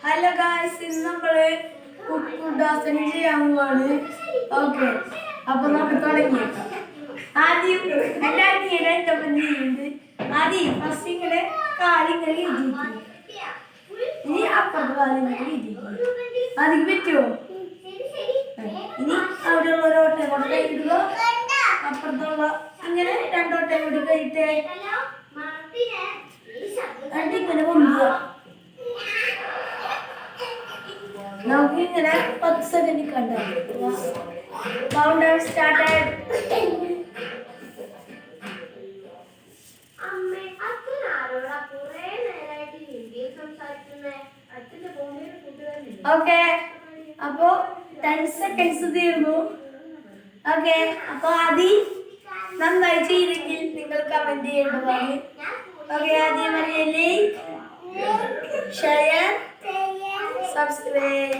Hello guys, ഇന്ന് നമ്മള് കുക്കുഡാസന് ചെയ്യാൻ പോവാണ്. ഓക്കെ, അപ്പൊ നമുക്ക് തുടങ്ങിയേക്കാം. ആദ്യം എല്ലാവരും ചെയ്യുന്നുണ്ട്. ആദ്യം ഫസ്റ്റ് ഇങ്ങനെ കാലിങ്ങനെ ഇരിക്കും, ഇനി അപ്പുറത്തെ കാലിങ്ങനെ ഇരിക്കും. അതിന് പറ്റുമോ? ഇനി അവിടെയുള്ള ഒരു ഓട്ടം കൂടെ കഴിക്കുക, അപ്പുറത്തുള്ള ഇങ്ങനെ രണ്ടോട്ടം കൂടി കഴിട്ട് ഇങ്ങനെ കൊണ്ടുപോകുക. നമുക്ക് ഇങ്ങനെ 10 സെക്കൻഡ് കണ്ടാവും. Count down started. ഓക്കെ, അപ്പോ 10 സെക്കൻഡ്സ് തീർന്നു. ഓക്കെ, അപ്പൊ ആദ്യം നന്നായി ചെയ്തെങ്കിൽ നിങ്ങൾ കമന്റ് ചെയ്യേണ്ടതാണ്. ഓക്കെ, ആദ്യം ലൈക്ക്, ഷെയർ, സബ്സ്ക്രൈബ്.